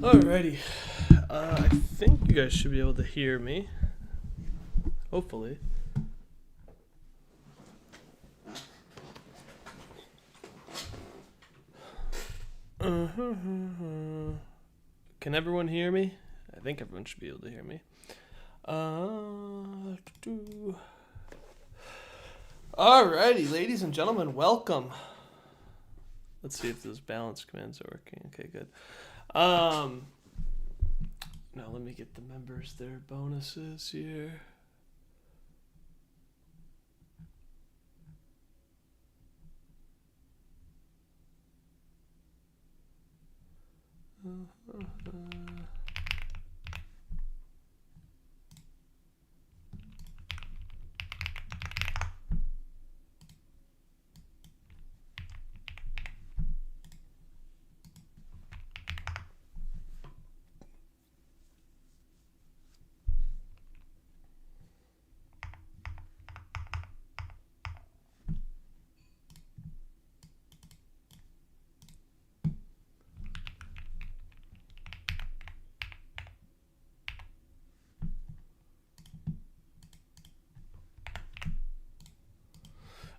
Alrighty. I think you guys should be able to hear me. Hopefully. Can everyone hear me? I think everyone should be able to hear me. Alrighty, ladies and gentlemen, welcome. Let's see if those balance commands are working. Okay, good. Now let me get the members their bonuses here.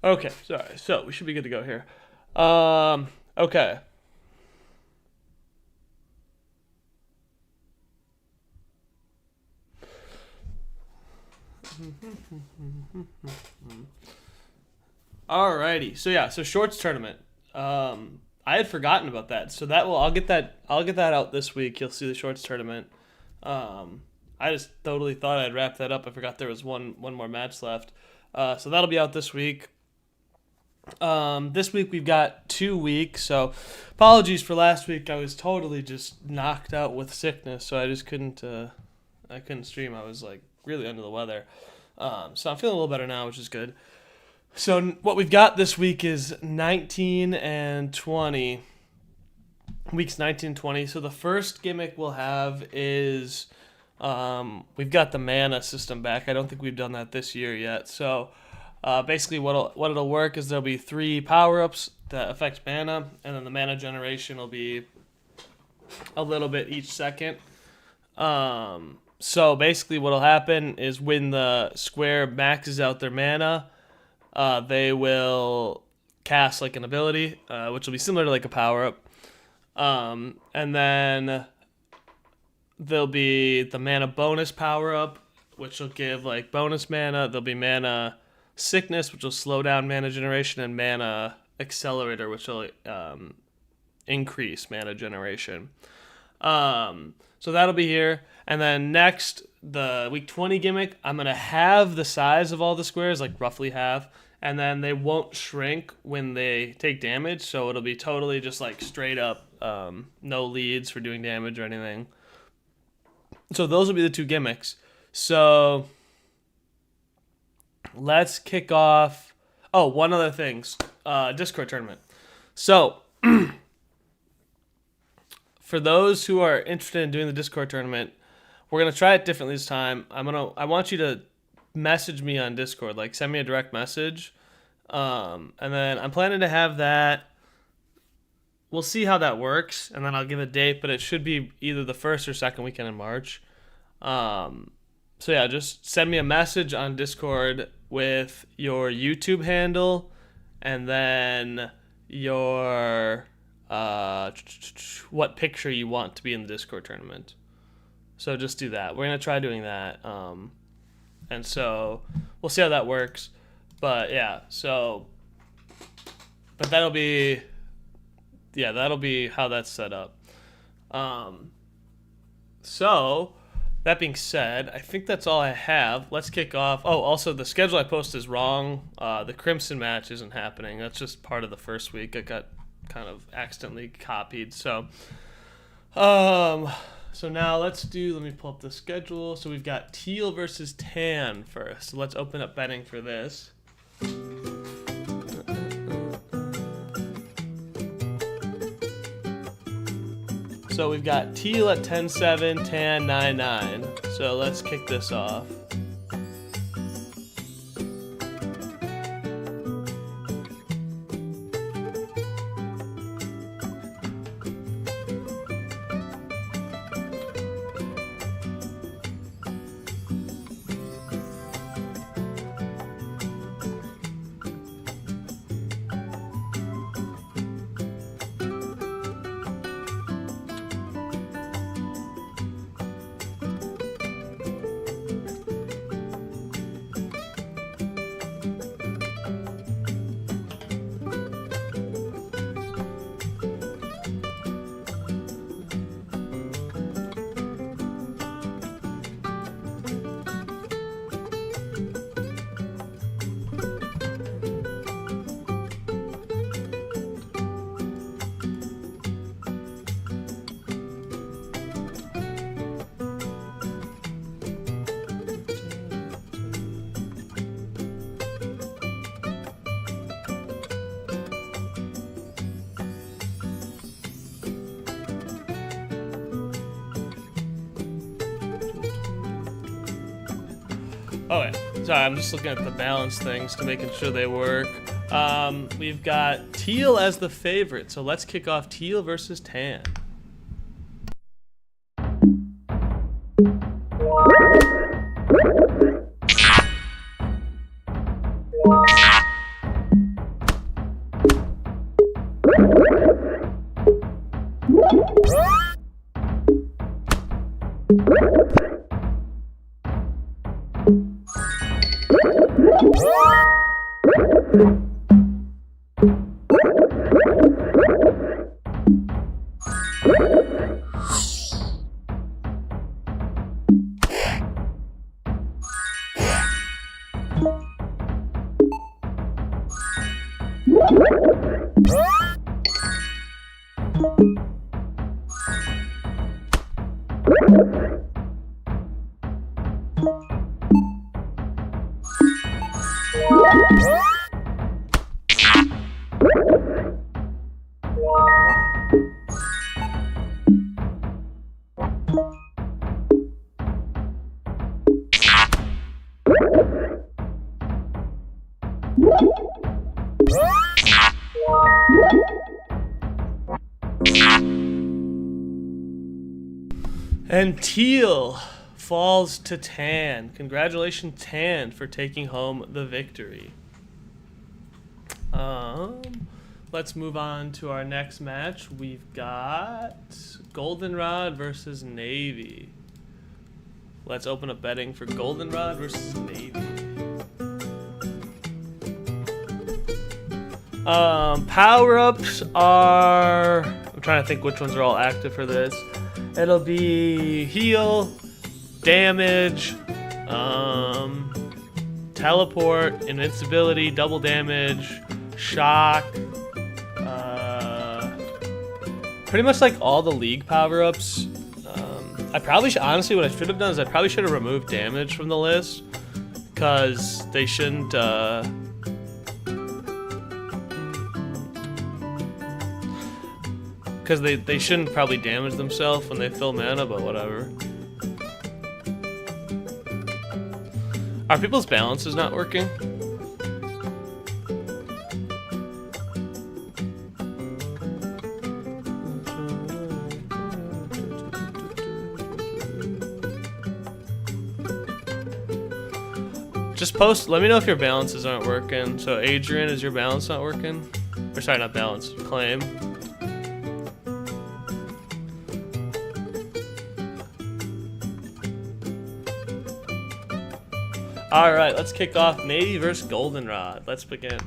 Okay, sorry. So we should be good to go here. Okay. Alrighty. So shorts tournament. I had forgotten about that. So I'll get that out this week. You'll see the shorts tournament. I just totally thought I'd wrap that up. I forgot there was one more match left. So that'll be out this week. This week we've got 2 weeks, so apologies for last week. I was totally just knocked out with sickness, so I just couldn't stream. I was like really under the weather. So I'm feeling a little better now, which is good. So what we've got this week is 19 and 20. Weeks 19 and 20. So the first gimmick we'll have is we've got the mana system back. I don't think we've done that this year yet. So basically what it'll work is there'll be 3 power-ups that affect mana, and then the mana generation will be a little bit each second. So basically what'll happen is when the square maxes out their mana, they will cast like an ability, which will be similar to like a power-up. And then there'll be the mana bonus power-up, which will give like bonus mana. There'll be mana sickness, which will slow down mana generation, and mana accelerator, which will increase mana generation. So that'll be here. And then next, the week 20 gimmick, I'm going to halve the size of all the squares, like roughly half, and then they won't shrink when they take damage, so it'll be totally just like straight up, no leads for doing damage or anything. So those will be the 2 gimmicks. So let's kick off. Oh, one other thing. Discord tournament. So for those who are interested in doing the Discord tournament, we're gonna try it differently this time. I want you to message me on Discord, like send me a direct message, and then I'm planning to have that. We'll see how that works, and then I'll give a date, but it should be either the first or second weekend in March. So yeah, just send me a message on Discord with your YouTube handle, and then your what picture you want to be in the Discord tournament. So just do that. We're gonna try doing that, and so we'll see how that works. But yeah, but that'll be how that's set up. So that being said, I think that's all I have. Let's kick off. Oh, also the schedule I posted is wrong. The Crimson match isn't happening. That's just part of the first week. It got kind of accidentally copied. So now let me pull up the schedule. So we've got teal versus tan first. So let's open up betting for this. So we've got teal at 10-7, tan 9-9. So let's kick this off. Oh yeah, sorry, I'm just looking at the balance things to making sure they work. We've got teal as the favorite, so let's kick off teal versus tan. And teal falls to tan. Congratulations, tan, for taking home the victory. Let's move on to our next match. We've got Goldenrod versus Navy. Let's open up betting for Goldenrod versus Navy. Power-ups are... I'm trying to think which ones are all active for this. It'll be heal, damage, teleport, invincibility, double damage, shock, pretty much like all the league power-ups. I probably should, honestly, what I should have done is I probably should have removed damage from the list, because they shouldn't, because they shouldn't probably damage themselves when they fill mana, but whatever. Are people's balances not working? Just post, let me know if your balances aren't working. So Adrian, is your balance not working? Or sorry, not balance, claim. All right, let's kick off Navy versus Goldenrod. Let's begin.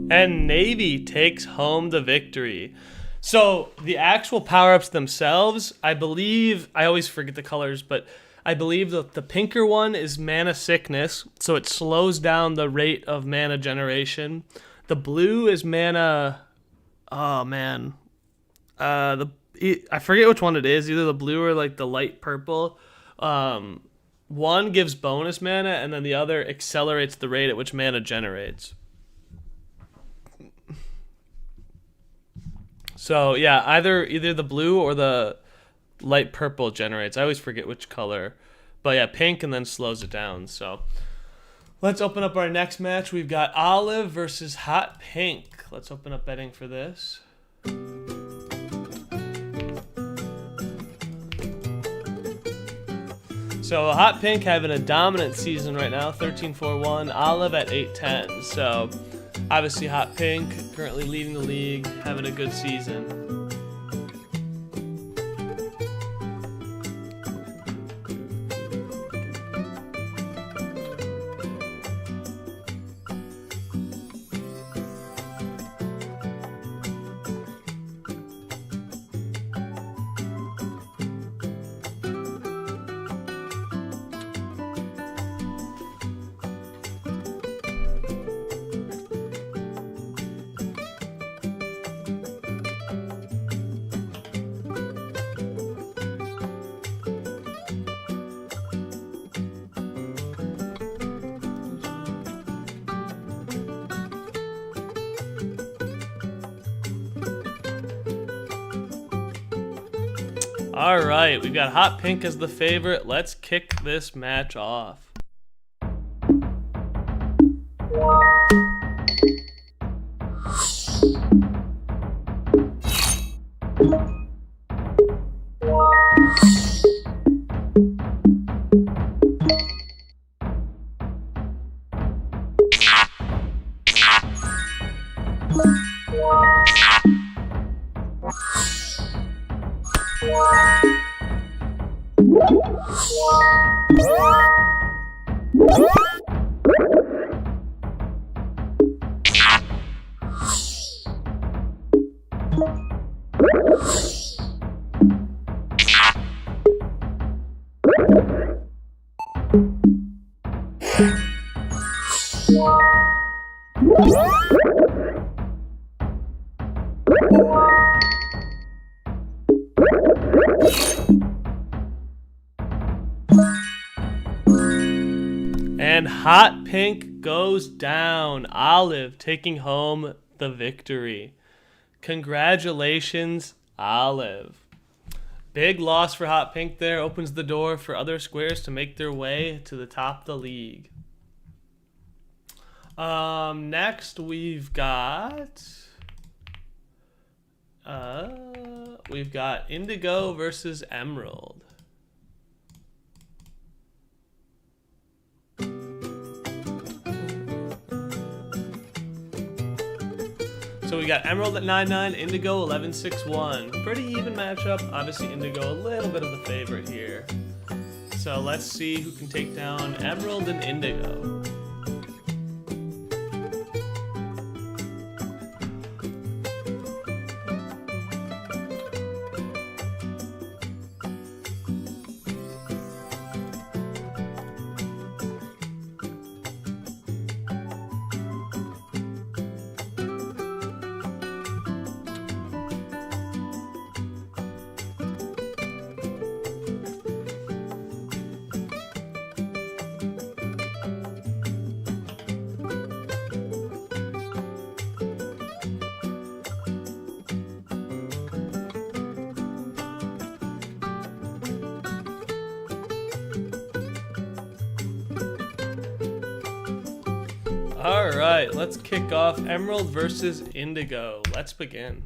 And Navy takes home the victory. So the actual power-ups themselves, I believe, I always forget the colors, but I believe that the pinker one is Mana Sickness, so it slows down the rate of mana generation. The blue is Mana, oh man, I forget which one it is, either the blue or like the light purple. One gives bonus mana, and then the other accelerates the rate at which mana generates. So yeah, either the blue or the light purple generates. I always forget which color. But yeah, pink and then slows it down. So let's open up our next match. We've got Olive versus Hot Pink. Let's open up betting for this. So Hot Pink having a dominant season right now, 13-4-1. Olive at 8-10. So obviously Hot Pink currently leading the league, having a good season. All right, we've got Hot Pink as the favorite. Let's kick this match off. And Hot Pink goes down. Olive taking home the victory. Congratulations, Olive. Big loss for Hot Pink there. Opens the door for other squares to make their way to the top of the league. Next we've got Indigo versus Emerald. So we got Emerald at 9-9, Indigo 11-6-1. Pretty even matchup. Obviously Indigo a little bit of the favorite here. So let's see who can take down Emerald and Indigo. All right, let's kick off Emerald versus Indigo. Let's begin.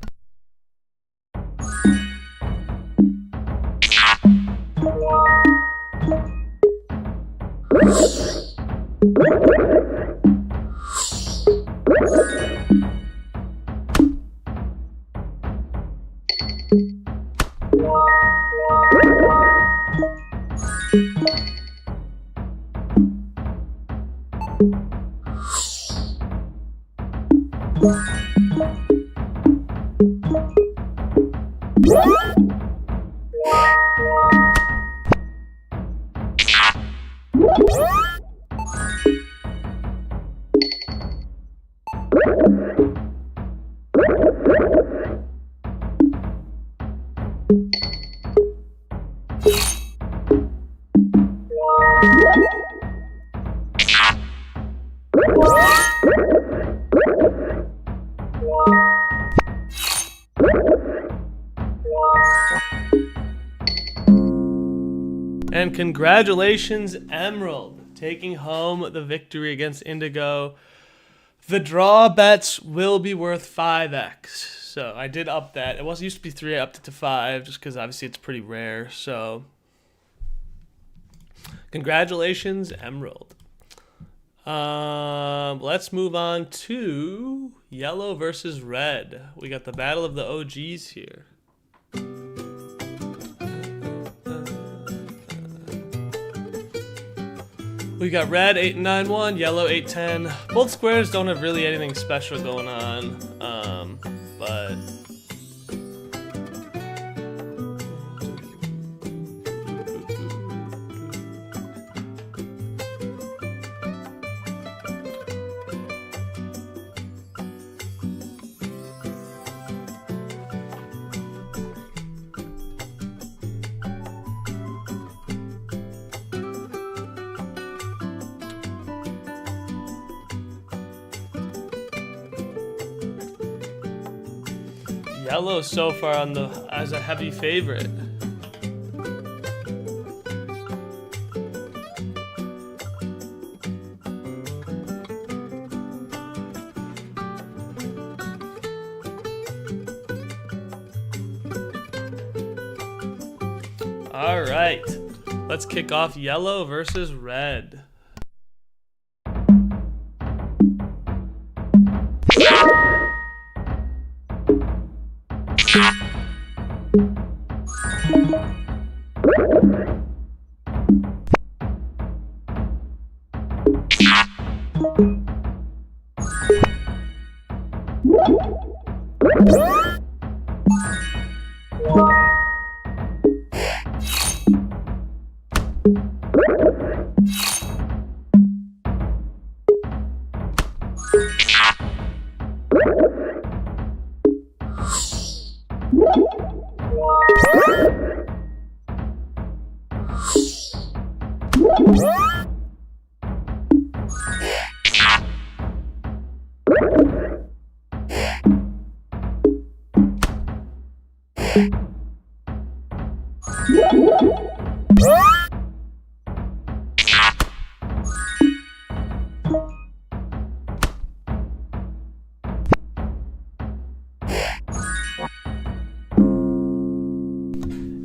And congratulations, Emerald, taking home the victory against Indigo. The draw bets will be worth 5x. So I did up that. It used to be 3, I upped it to 5, just because obviously it's pretty rare. So congratulations, Emerald. Let's move on to yellow versus red. We got the battle of the OGs here. We got red 891, yellow 810. Both squares don't have really anything special going on, but yellow so far as a heavy favorite. All right, let's kick off yellow versus red.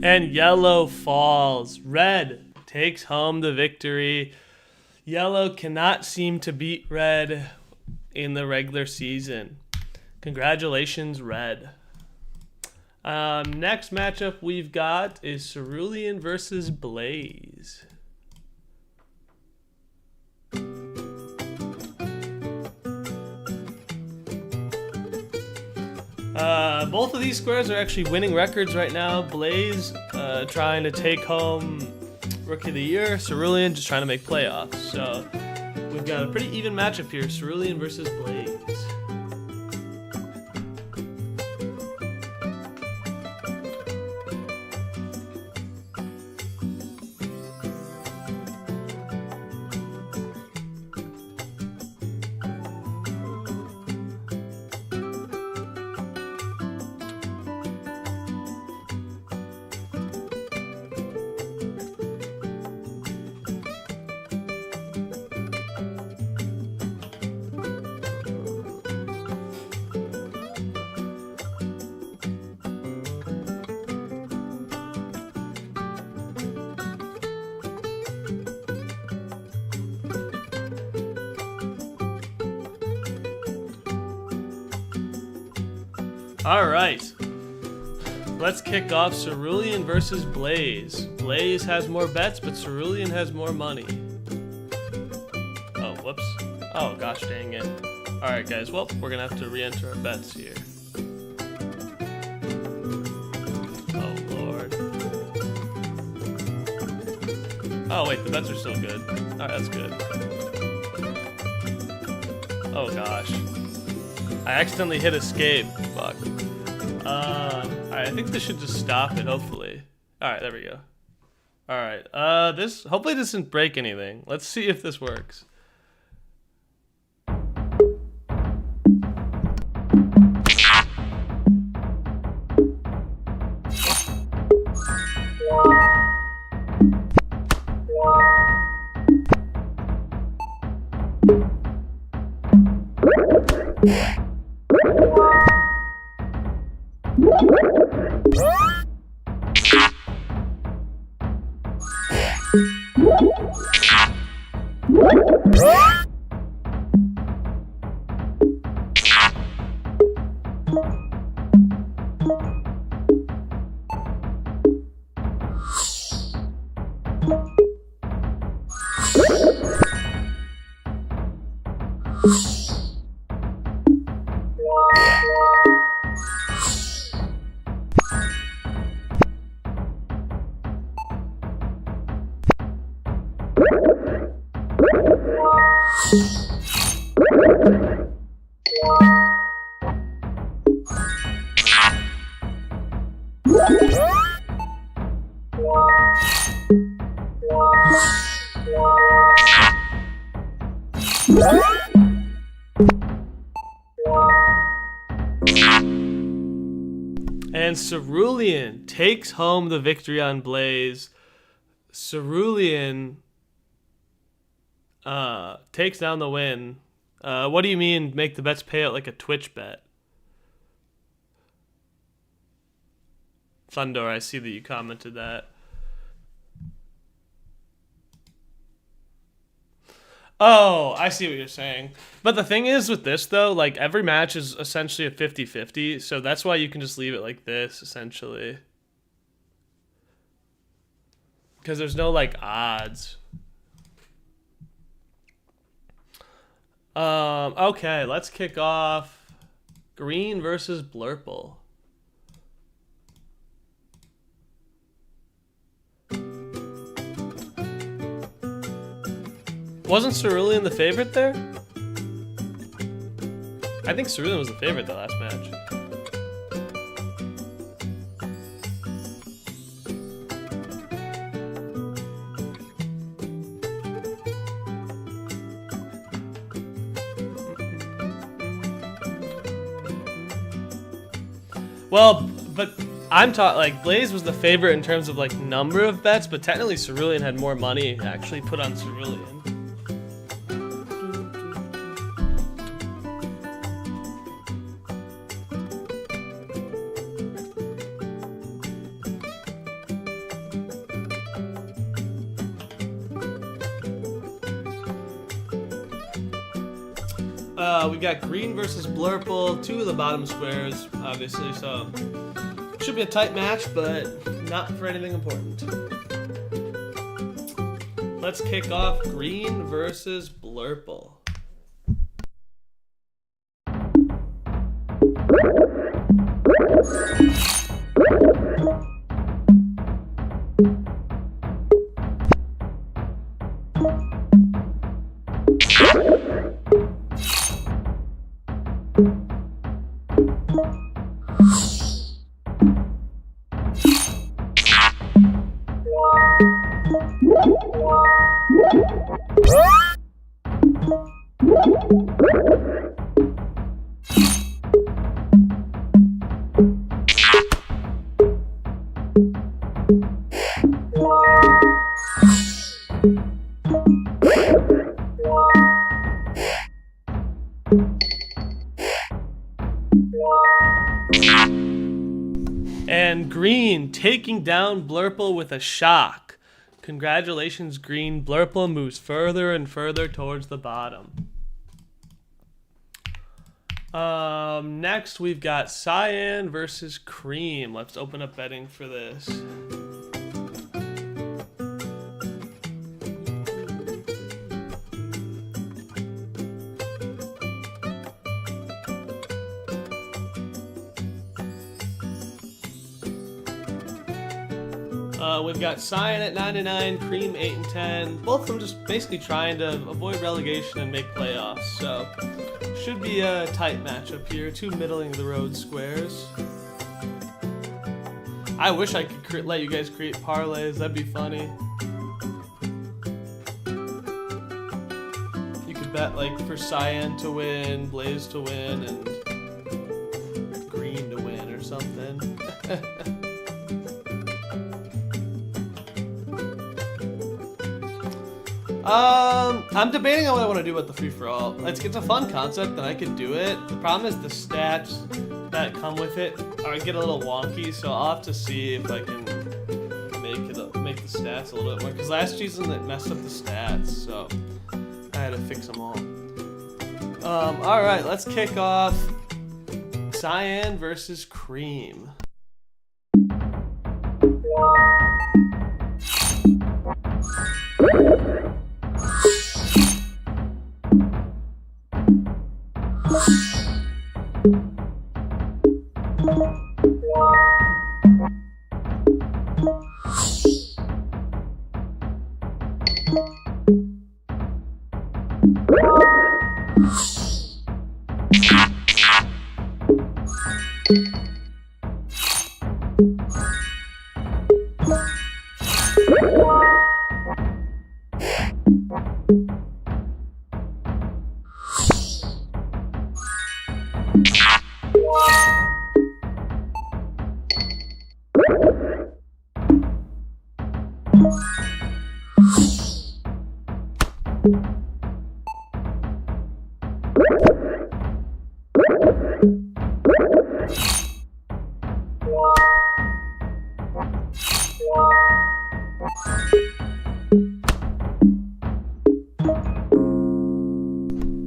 And yellow falls. Red takes home the victory. Yellow cannot seem to beat red in the regular season. Congratulations, red. Next matchup we've got is Cerulean versus Blaze. Both of these squares are actually winning records right now. Blaze trying to take home Rookie of the Year. Cerulean just trying to make playoffs. So we've got a pretty even matchup here. Cerulean versus Blaze. All right, let's kick off Cerulean versus Blaze. Blaze has more bets, but Cerulean has more money. Oh, whoops. Oh, gosh dang it. All right, guys, well, we're gonna have to re-enter our bets here. Oh, Lord. Oh, wait, the bets are still good. All right, that's good. Oh, gosh. I accidentally hit escape. Fuck. Alright, I think this should just stop it, hopefully. Alright, there we go. Alright, hopefully this doesn't break anything. Let's see if this works. And Cerulean takes home the victory on Blaze. Cerulean takes down the win. What do you mean make the bets pay out like a Twitch bet? Thundor, I see that you commented that. Oh, I see what you're saying. But the thing is with this, though, like, every match is essentially a 50-50, so that's why you can just leave it like this, essentially. Because there's no, like, odds. Okay, let's kick off Green versus Blurple. Wasn't Cerulean the favorite there? I think Cerulean was the favorite that last match. Well, but I'm taught like Blaze was the favorite in terms of like number of bets, but technically Cerulean had more money actually put on Cerulean. We got Green versus Blurple, two of the bottom squares, obviously, so should be a tight match, but not for anything important. Let's kick off Green versus Blurple. And Green taking down Blurple with a shock. Congratulations, Green. Blurple moves further and further towards the bottom. Next, we've got Cyan versus Cream. Let's open up betting for this. We've got Cyan at 99, Cream 8 and 10. Both of them just basically trying to avoid relegation and make playoffs. So, should be a tight matchup here. Two middling of the road squares. I wish I could let you guys create parlays. That'd be funny. You could bet like for Cyan to win, Blaze to win, and Green to win or something. I'm debating on what I want to do with the free-for-all. It's a fun concept and I could do it. The problem is the stats that come with it get a little wonky, so I'll have to see if I can make the stats a little bit more. Because last season it messed up the stats, so I had to fix them all. All right, let's kick off Cyan versus Cream.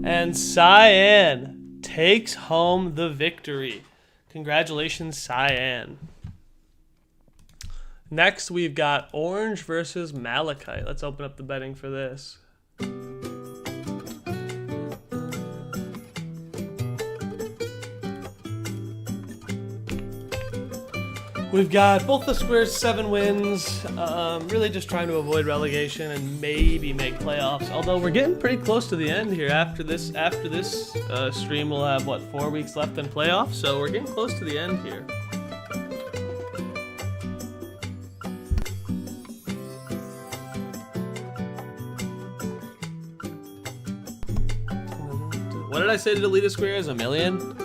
And Cyan takes home the victory. Congratulations, Cyan. Next, we've got Orange versus Malachite. Let's open up the betting for this. We've got both the squares 7 wins, really just trying to avoid relegation and maybe make playoffs. Although we're getting pretty close to the end here. After this stream, we'll have what, 4 weeks left in playoffs. So we're getting close to the end here. What did I say to delete a square is 1,000,000?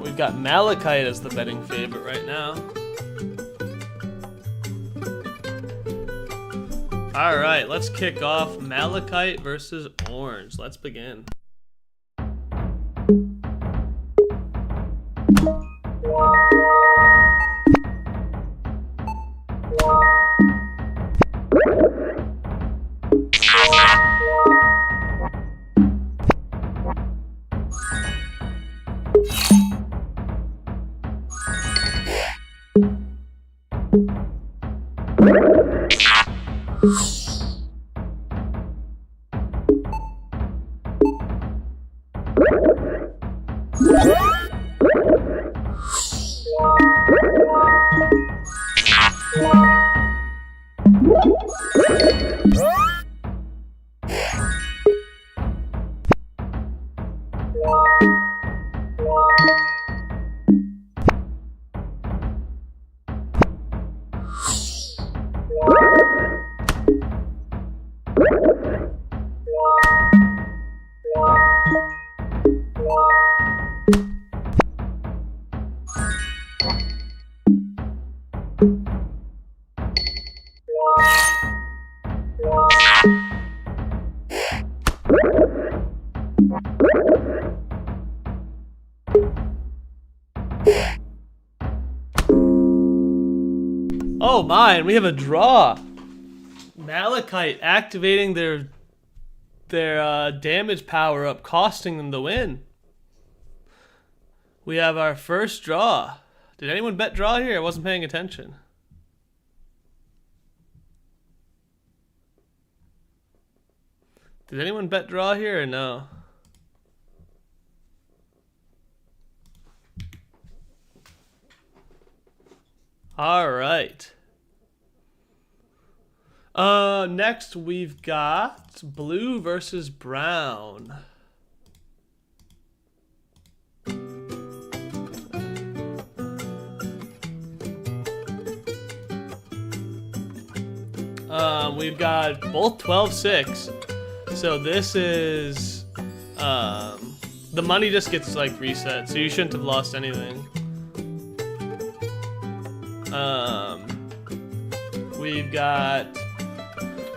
We've got Malachite as the betting favorite right now. All right, let's kick off Malachite versus Orange. Let's begin. Oh my, and we have a draw. Malachite activating their damage power up, costing them the win. We have our first draw. Did anyone bet draw here? I wasn't paying attention. Did anyone bet draw here or no? All right. Next we've got blue versus brown. We've got both 12-6. So this is the money just gets like reset, so you shouldn't have lost anything. We've got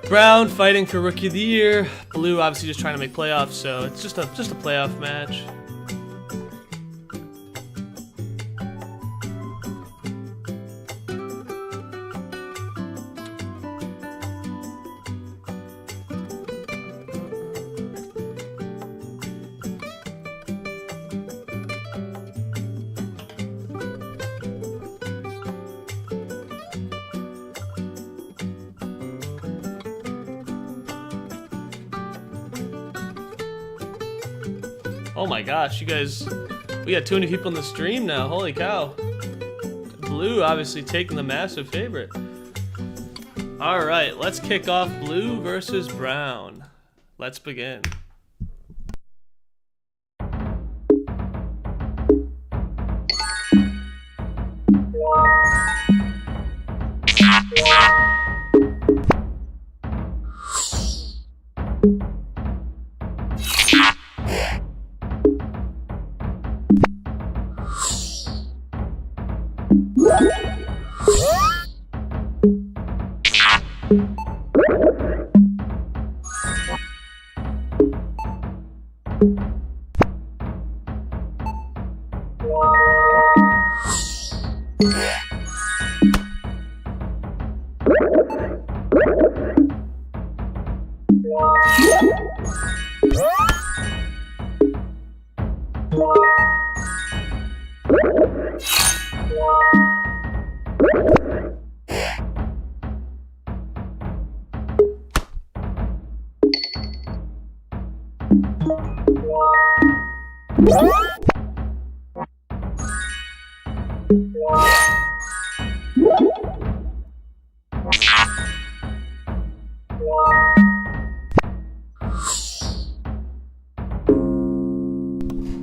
Brown fighting for Rookie of the Year. Blue obviously just trying to make playoffs, so it's just a playoff match. Oh my gosh, you guys, we got too many people in the stream now, holy cow. Blue obviously taking the massive favorite. All right, let's kick off Blue versus Brown. Let's begin.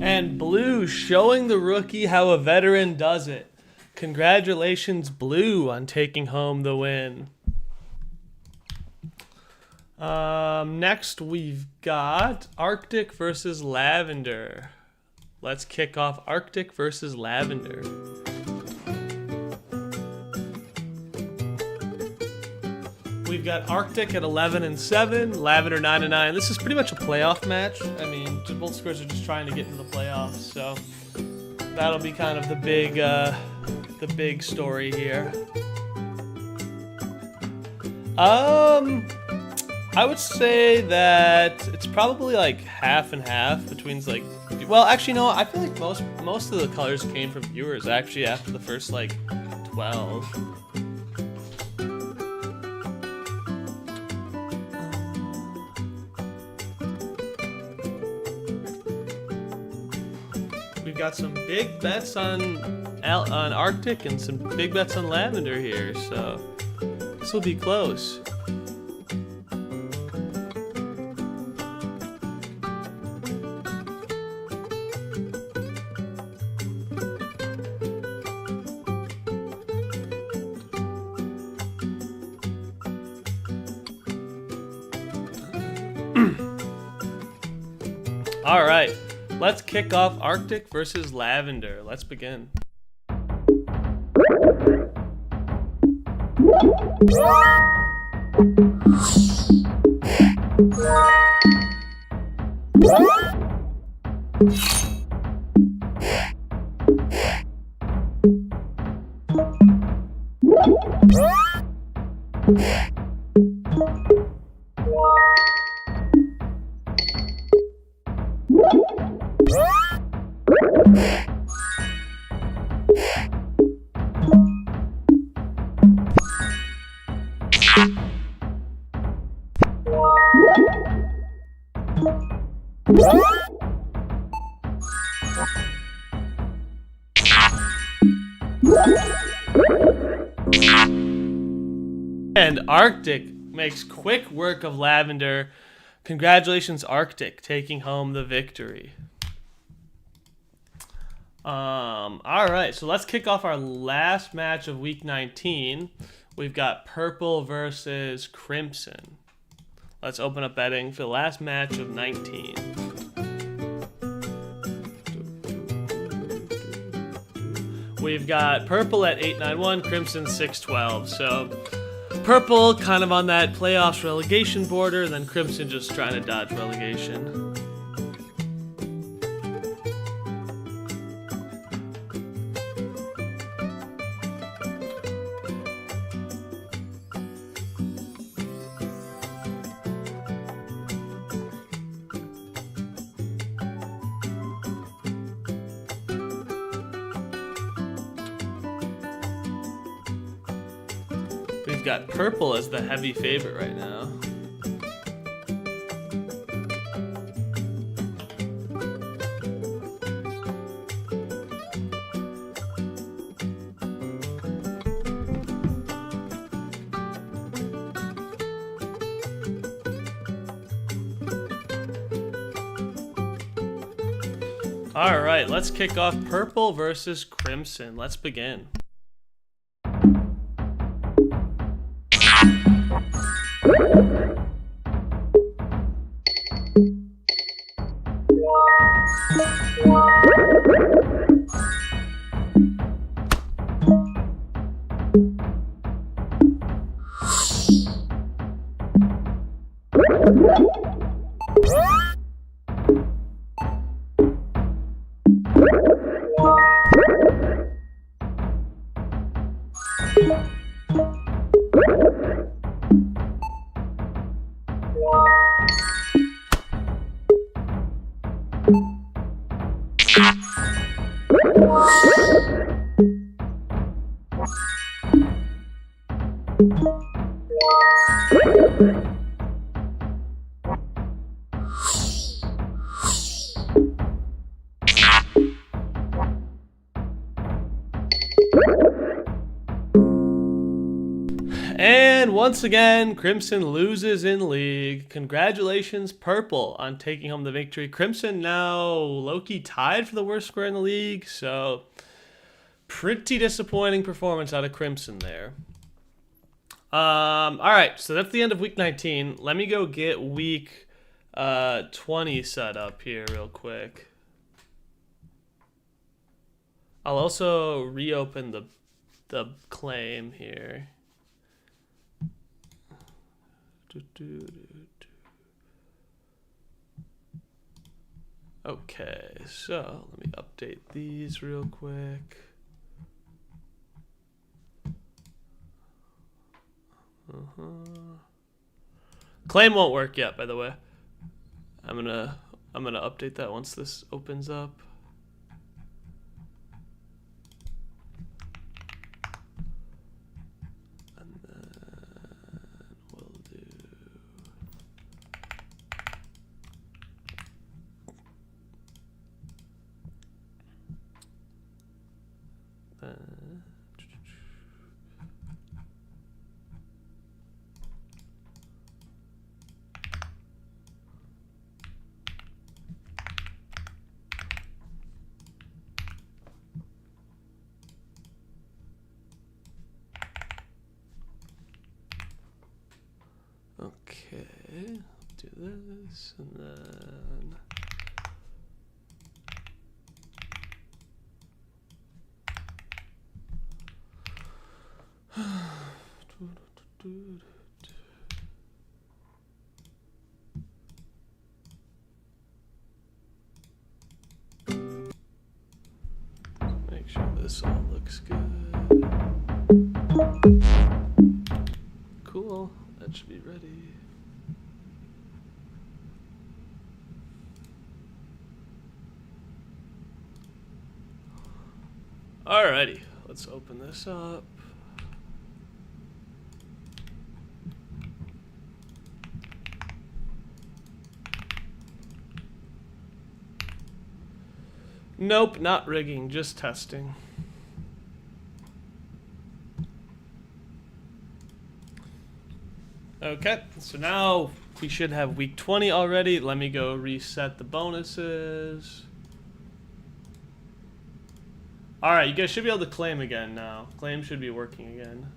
And Blue showing the rookie how a veteran does it. Congratulations, Blue, on taking home the win. Next, we've got Arctic versus Lavender. Let's kick off Arctic versus Lavender. We've got Arctic at 11-7, Lavender 9-9. This is pretty much a playoff match. I mean, both squares are just trying to get into the playoffs, so that'll be kind of the big story here. I would say that it's probably like half and half between like, well, actually no, I feel like most of the colors came from viewers actually after the first like 12. We've got some big bets on Arctic and some big bets on Lavender here, so this will be close. All right, let's kick off Arctic versus Lavender. Let's begin. And Arctic makes quick work of Lavender. Congratulations, Arctic, taking home the victory. All right, so let's kick off our last match of Week 19. we've got purple versus crimson. Let's open up betting for the last match of 19. We've got purple at 891, crimson 612. So purple kind of on that playoffs relegation border, then crimson just trying to dodge relegation. We've got purple as the heavy favorite right now. All right, let's kick off purple versus crimson. Let's begin. And once again, crimson loses in league. Congratulations, purple, on taking home the victory. Crimson now low-key tied for the worst square in the league, so pretty disappointing performance out of crimson there. All right, so that's the end of week 19. Let me go get week 20 set up here real quick. I'll also reopen the claim here. Okay, so let me update these real quick. Claim won't work yet, by the way. I'm gonna update that once this opens up. And then we'll do okay, do this, and then make sure this all looks good. Cool, that should be ready. Alrighty, let's open this up. Nope, not rigging, just testing. Okay, so now we should have week 20 already. Let me go reset the bonuses. Alright, you guys should be able to claim again now. Claim should be working again.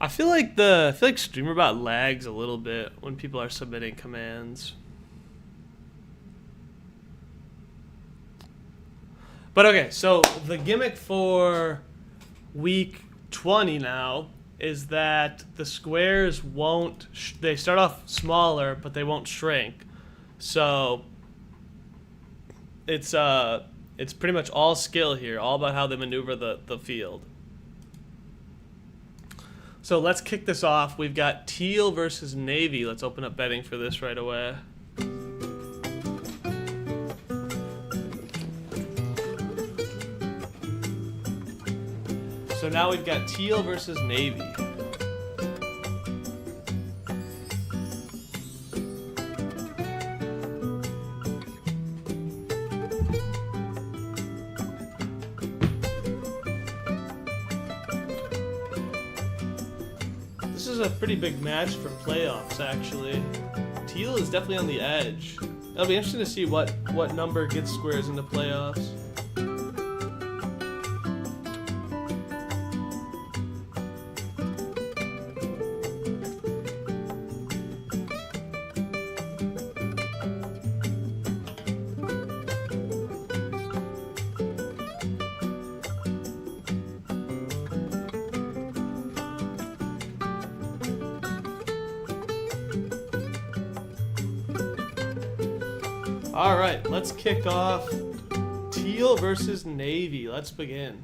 I feel like StreamerBot lags a little bit when people are submitting commands. But okay, so the gimmick for week 20 now is that the squares won't. They start off smaller, but they won't shrink. So it's pretty much all skill here, all about how they maneuver the field. So let's kick this off. We've got teal versus navy. Let's open up betting for this right away. So now we've got teal versus navy. This is a pretty big match for playoffs, actually. Teal is definitely on the edge. It'll be interesting to see what number gets squares into playoffs. All right, let's kick off teal versus navy. Let's begin.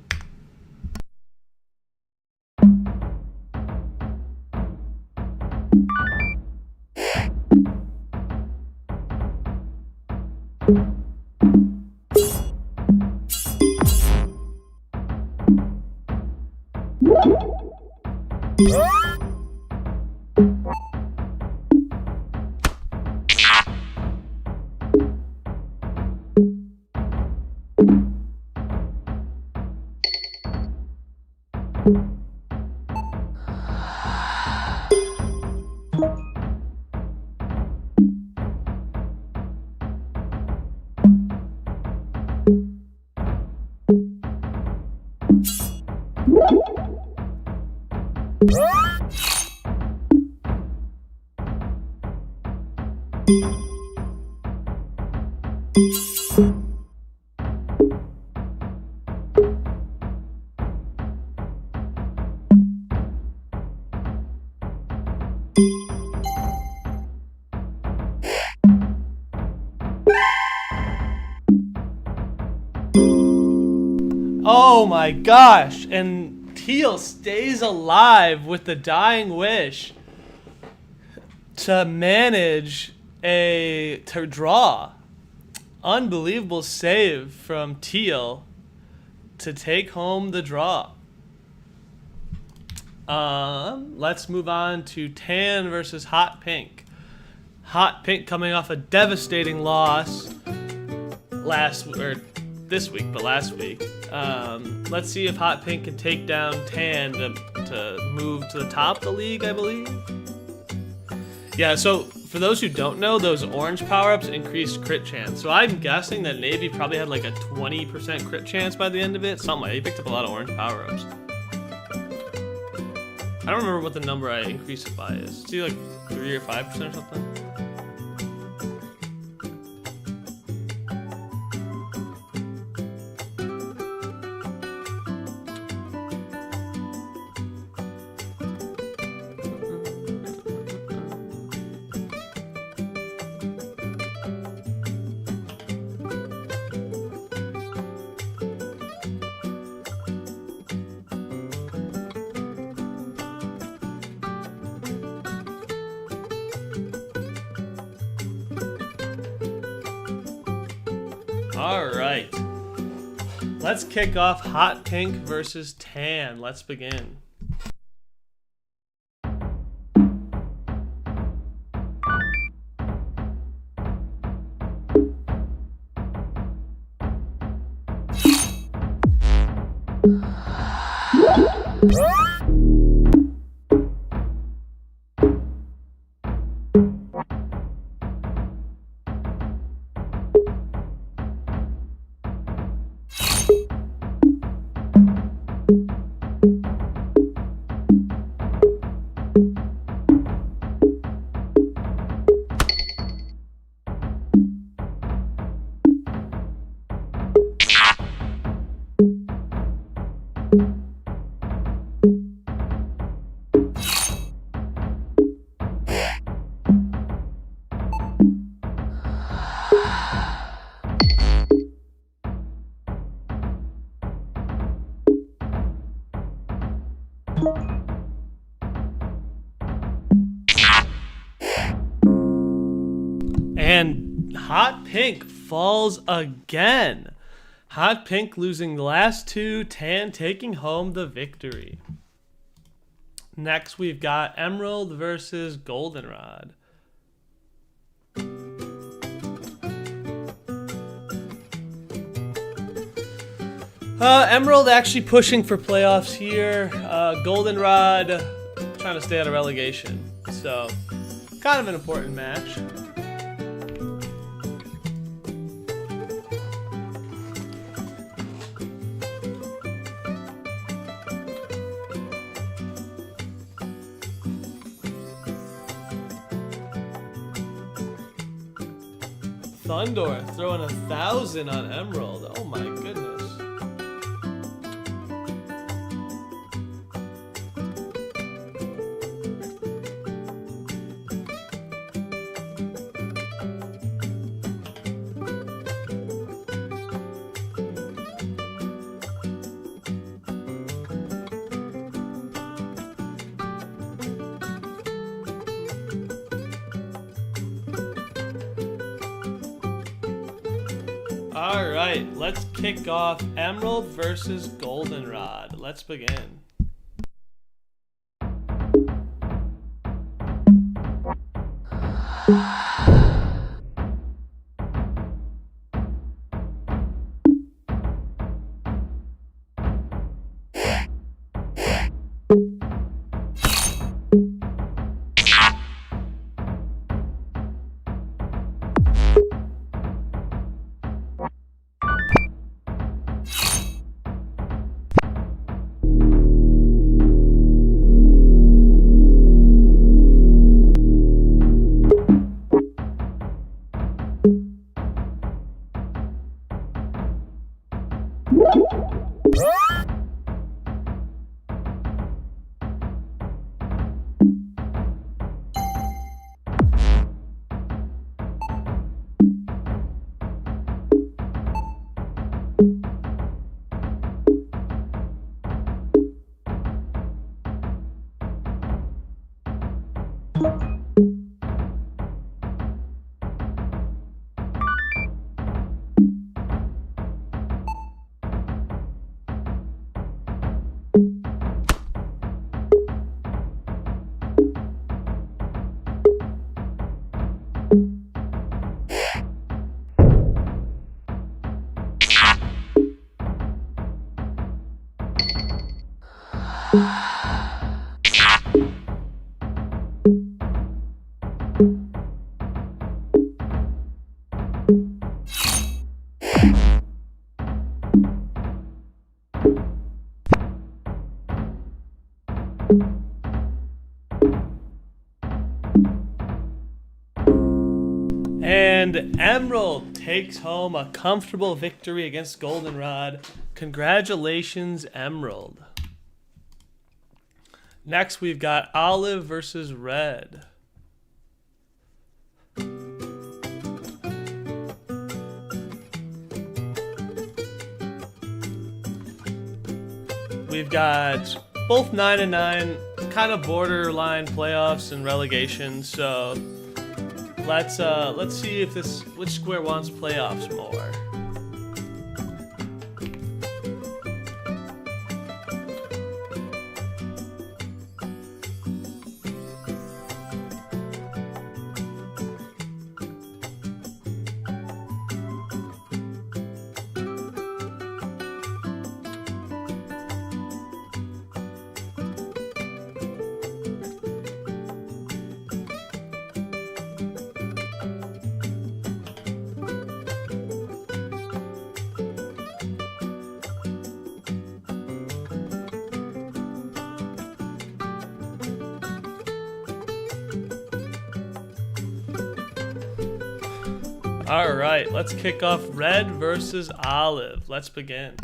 Oh my gosh, and teal stays alive with the dying wish to manage to draw. Unbelievable save from teal to take home the draw. Let's move on to tan versus hot pink. Hot pink coming off a devastating loss this week, but last week. Let's see if hot pink can take down tan to move to the top of the league, I believe. Yeah, so for those who don't know, those orange power-ups increase crit chance. So I'm guessing that navy probably had like a 20% crit chance by the end of it. Something like that. He picked up a lot of orange power-ups. I don't remember what the number I increased it by is. It's either like 3 or 5% or something. All right, let's kick off hot pink versus tan. Let's begin. And Hot Pink falls again. Hot Pink losing the last two, Tan taking home the victory. Next, we've got Emerald versus Goldenrod. Emerald actually pushing for playoffs here. Goldenrod trying to stay out of relegation. So, kind of an important match. Thundor throwing 1,000 on Emerald. Oh my goodness. Alright, let's kick off Emerald versus Goldenrod. Let's begin. And Emerald takes home a comfortable victory against Goldenrod. Congratulations, Emerald. Next, we've got Olive versus Red. We've got both 9-9, kind of borderline playoffs and relegation. So let's see if which square wants playoffs more. All right, let's kick off Red versus Olive. Let's begin.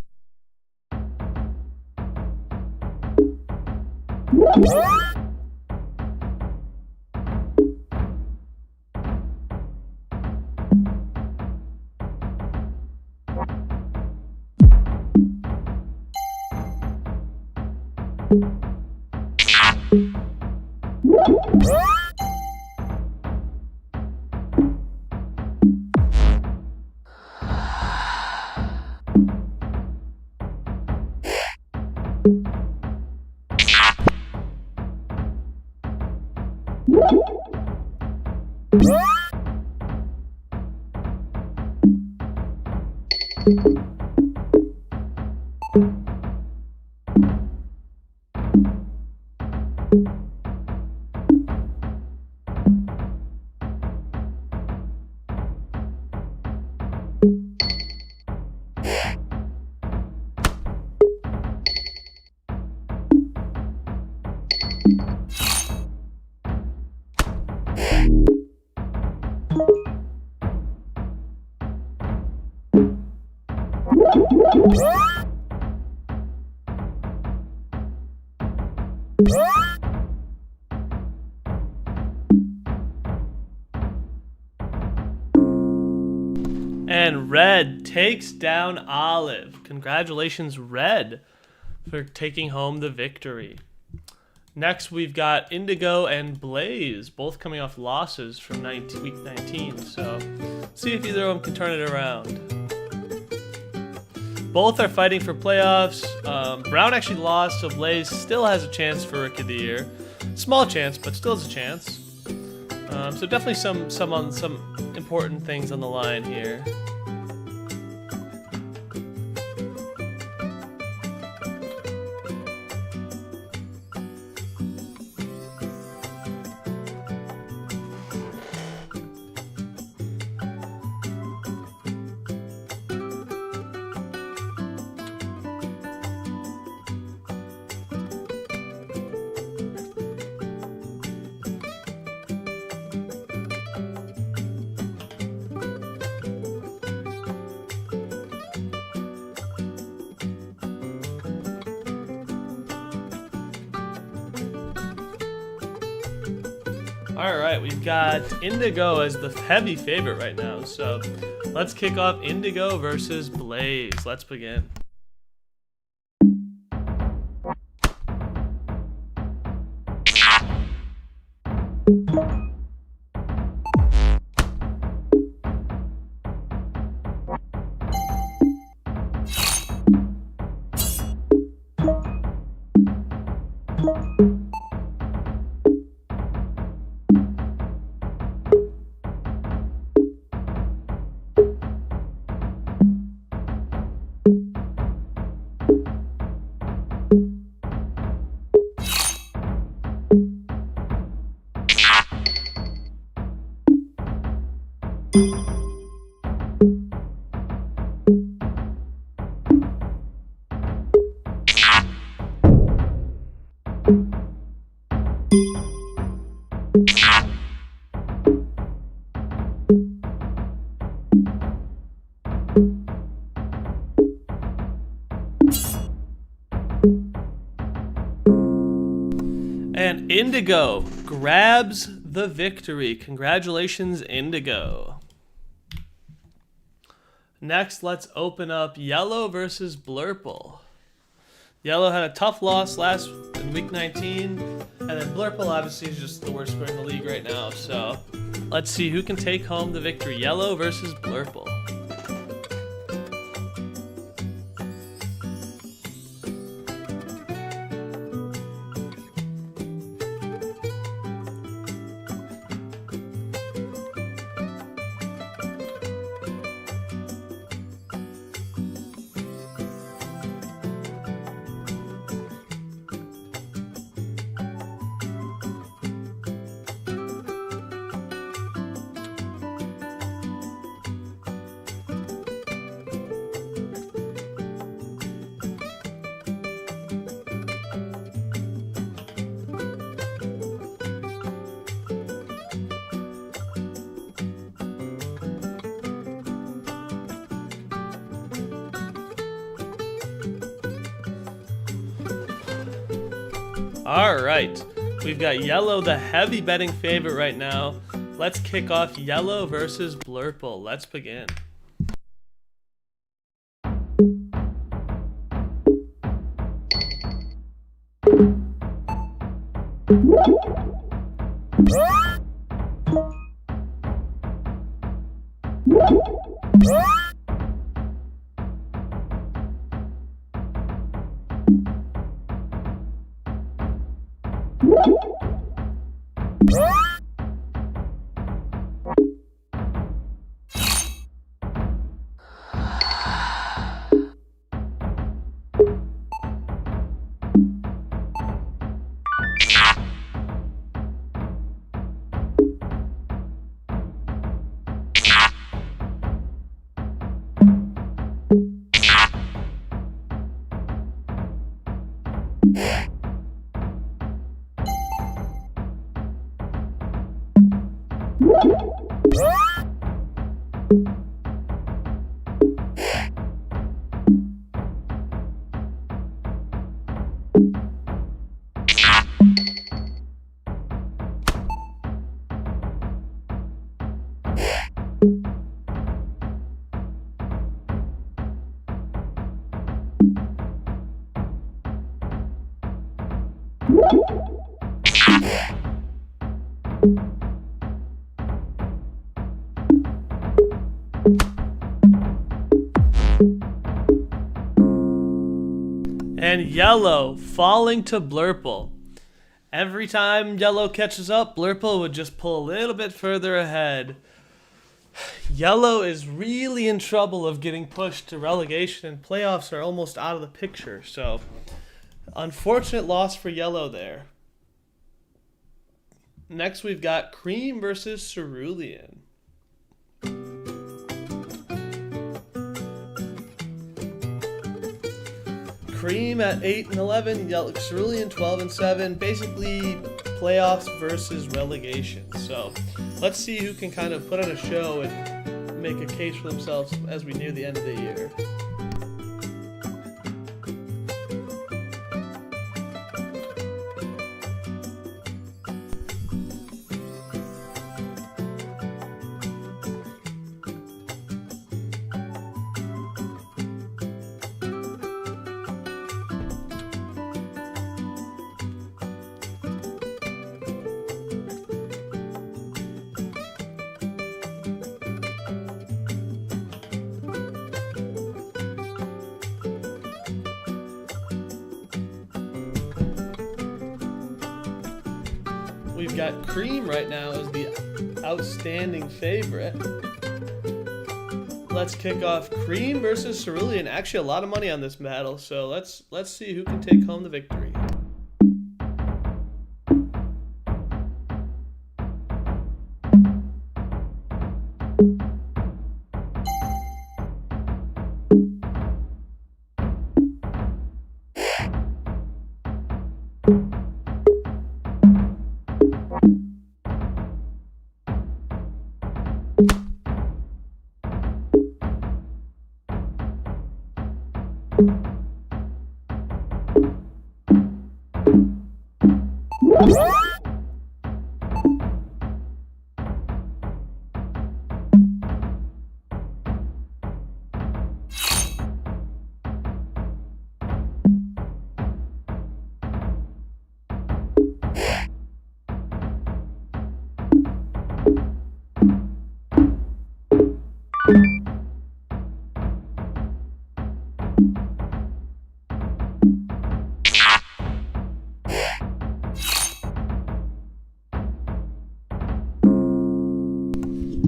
And Red takes down Olive. Congratulations, Red, for taking home the victory. Next, we've got Indigo and Blaze, both coming off losses from week 19. So, see if either of them can turn it around. Both are fighting for playoffs. Brown actually lost, so Blaze still has a chance for Rookie of the Year. Small chance, but still has a chance. So definitely some important things on the line here. Alright, we've got Indigo as the heavy favorite right now, so let's kick off Indigo versus Blaze. Let's begin. And Indigo grabs the victory. Congratulations, Indigo. Next, let's open up Yellow versus Blurple. Yellow had a tough loss in week 19, and then Blurple obviously is just the worst scorer in the league right now. So let's see who can take home the victory. Yellow versus Blurple. Alright, we've got Yellow, the heavy betting favorite right now. Let's kick off Yellow versus Blurple. Let's begin. And yellow falling to Blurple. Every time yellow catches up, Blurple would just pull a little bit further ahead. Yellow is really in trouble of getting pushed to relegation, and playoffs are almost out of the picture. So, unfortunate loss for yellow there. Next, we've got Cream versus Cerulean. Cream at 8 and 11, Cerulean 12 and 7. Basically, playoffs versus relegation. So, let's see who can kind of put on a show and make a case for themselves as we near the end of the year. We've got Cream right now as the outstanding favorite. Let's kick off Cream versus Cerulean. Actually, a lot of money on this battle, so let's see who can take home the victory.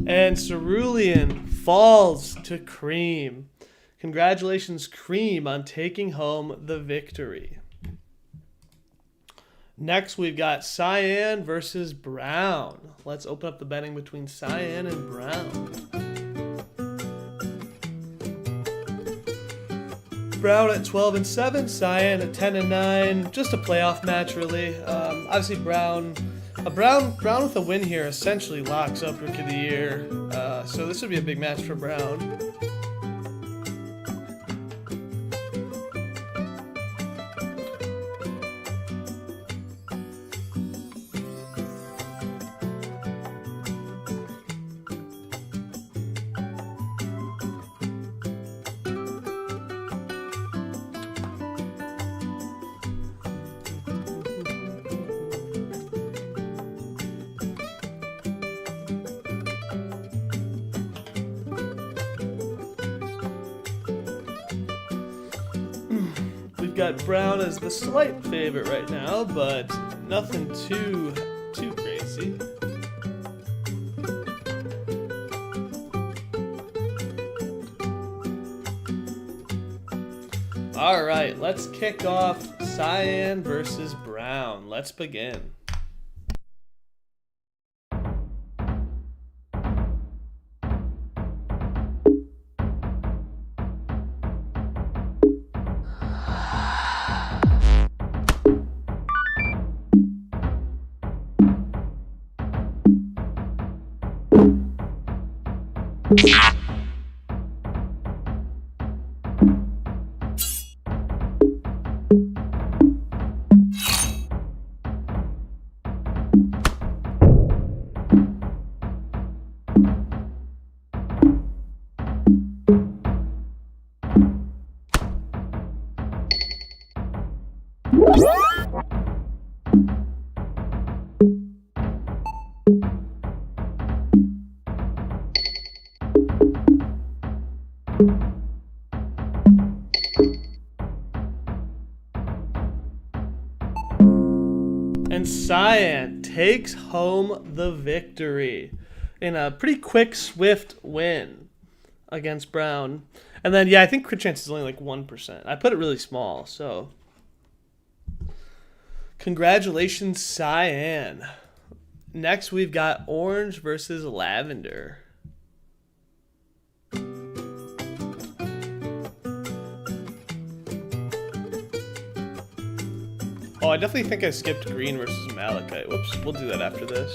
And Cerulean falls to Cream. Congratulations, Cream, on taking home the victory. Next, we've got Cyan versus Brown. Let's open up the betting between Cyan and Brown. Brown at 12 and 7, Cyan at 10 and 9. Just a playoff match, really. Obviously, Brown with a win here essentially locks up Rookie of the Year. So this would be a big match for Brown. we've got Brown as the slight favorite right now, but nothing too crazy. All right, let's kick off Cyan versus Brown. Let's begin. And Cyan takes home the victory in a pretty quick, swift win against Brown. And then, yeah, I think crit chance is only like 1%. I put it really small, so congratulations, Cyan. Next, we've got Orange versus Lavender. Oh, I definitely think I skipped Green versus Malachite. Whoops, we'll do that after this.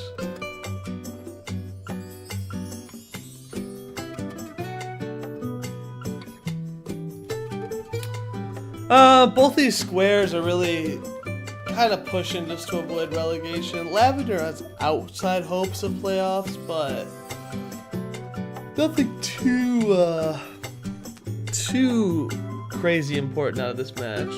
Both these squares are really kind of pushing just to avoid relegation. Lavender has outside hopes of playoffs, but nothing too crazy important out of this match.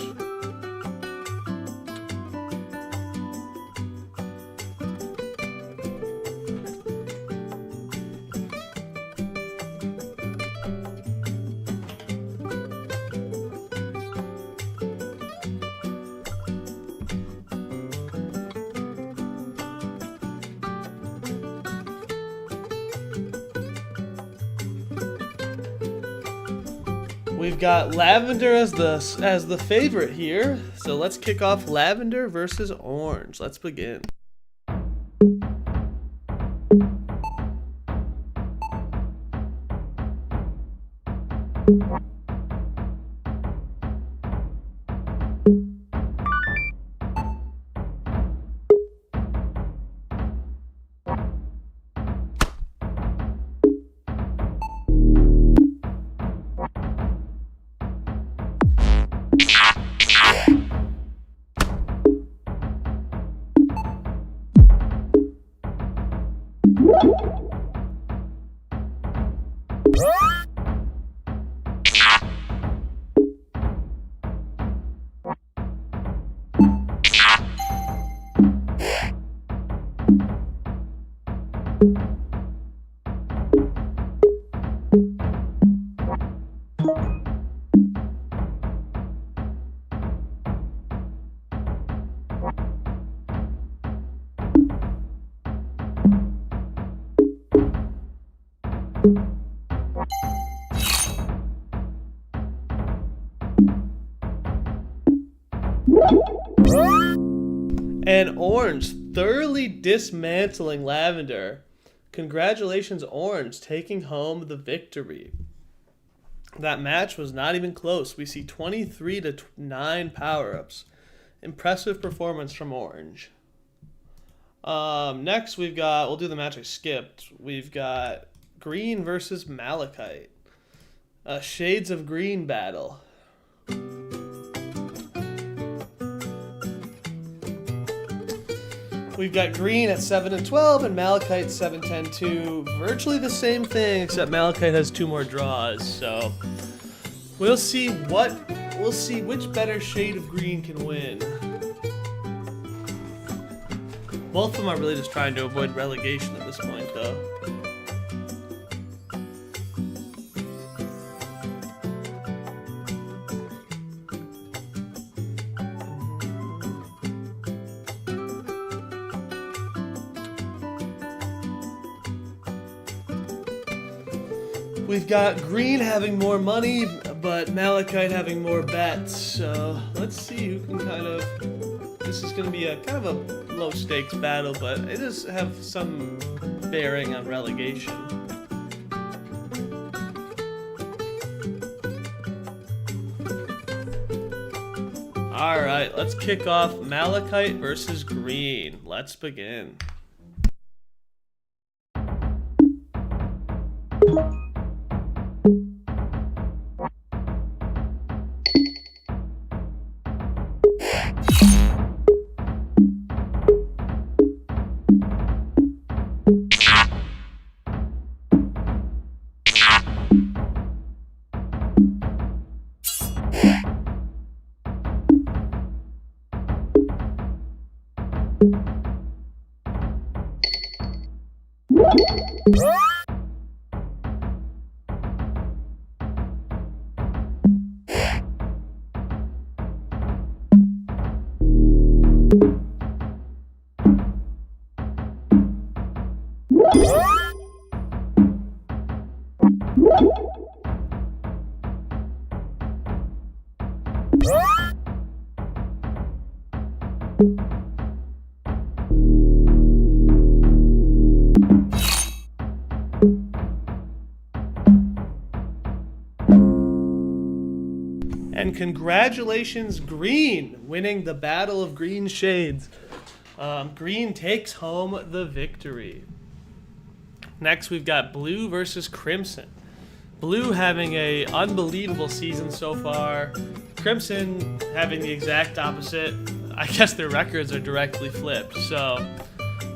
We've got Lavender as the favorite here, so let's kick off Lavender versus Orange. Let's begin. And Orange thoroughly dismantling Lavender. Congratulations, Orange, taking home the victory. That match was not even close. We see 23-9 power-ups. Impressive performance from Orange. Next, we'll do the match I skipped. We've got Green versus Malachite. A Shades of Green battle. We've got Green at 7-12 and Malachite 7-10-2. Virtually the same thing, except Malachite has 2 more draws. So we'll see which better shade of green can win. Both of them are really just trying to avoid relegation at this point, though. We've got green having more money, but Malachite having more bets. So let's see who can kind of. This is going to be a kind of a low stakes battle, but it does have some bearing on relegation. All right, let's kick off Malachite versus green. Let's begin. And congratulations, Green, winning the Battle of Green Shades. Green takes home the victory. Next, we've got Blue versus Crimson. Blue having a unbelievable season so far. Crimson having the exact opposite. I guess their records are directly flipped. So,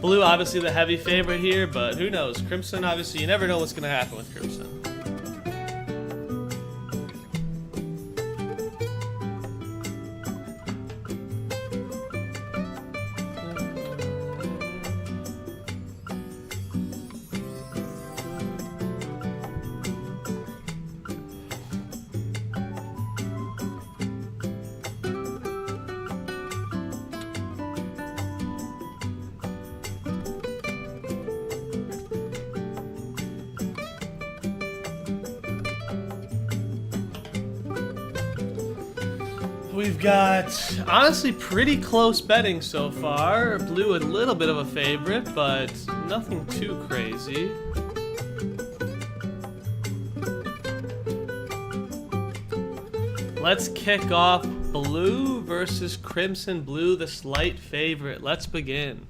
Blue obviously the heavy favorite here, but who knows? Crimson, obviously, you never know what's going to happen with Crimson. We've got, honestly, pretty close betting so far. Blue a little bit of a favorite, but nothing too crazy. Let's kick off Blue versus Crimson. Blue, the slight favorite. Let's begin.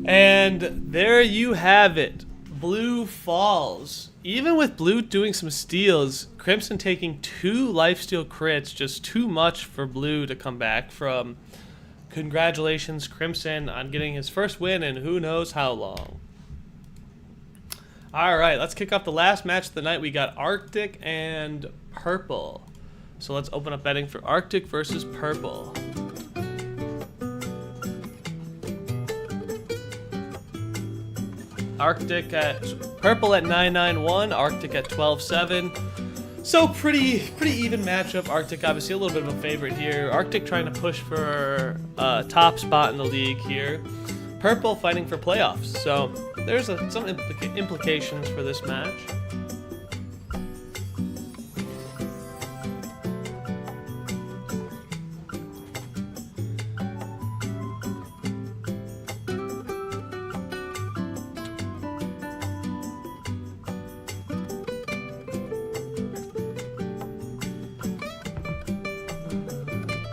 And there you have it. Blue falls. Even with Blue doing some steals, Crimson taking 2 lifesteal crits, just too much for Blue to come back from. Congratulations, Crimson, on getting his first win in who knows how long. Alright, let's kick off the last match of the night. We got Arctic and Purple. So let's open up betting for Arctic versus Purple. Arctic at Purple at 991, Arctic at 12-7. So pretty even matchup. Arctic obviously a little bit of a favorite here. Arctic trying to push for a top spot in the league here. Purple fighting for playoffs. So there's some implications for this match.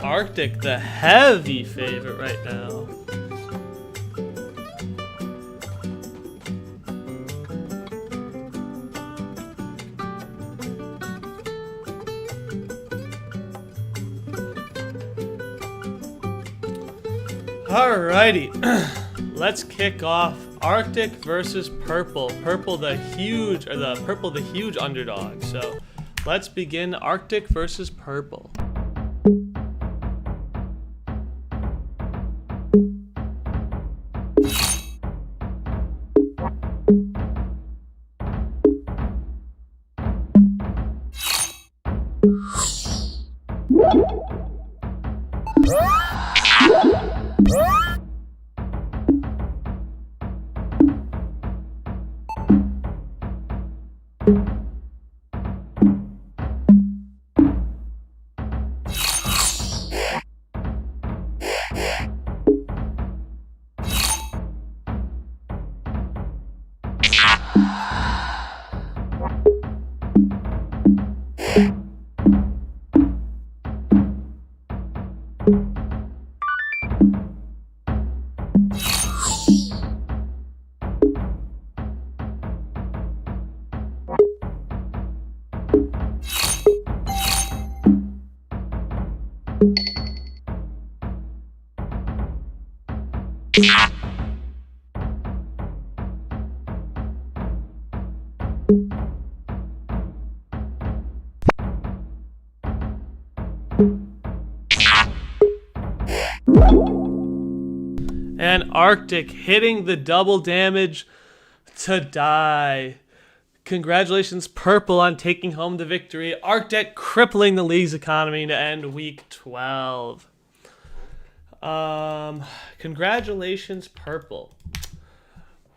Arctic, the heavy favorite right now. Alrighty, let's kick off Arctic versus Purple. Purple the huge underdog. So let's begin Arctic versus Purple. And Arctic hitting the double damage to die. Congratulations, Purple, on taking home the victory. Arctic crippling the league's economy to end week 12. Congratulations, Purple.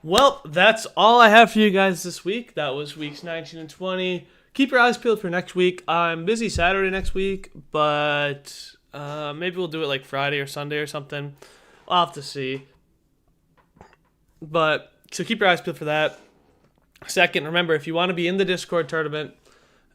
Well, that's all I have for you guys this week. That was weeks 19 and 20. Keep your eyes peeled for next week. I'm busy Saturday next week, but maybe we'll do it like Friday or Sunday or something. I'll have to see. But so keep your eyes peeled for that. Second, remember, if you want to be in the Discord tournament,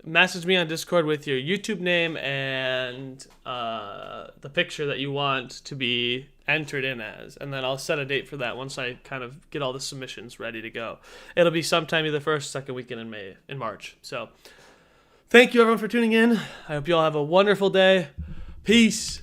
message me on Discord with your YouTube name and the picture that you want to be entered in as. And then I'll set a date for that once I kind of get all the submissions ready to go. It'll be sometime either first, second weekend in March. So thank you everyone for tuning in. I hope you all have a wonderful day. Peace.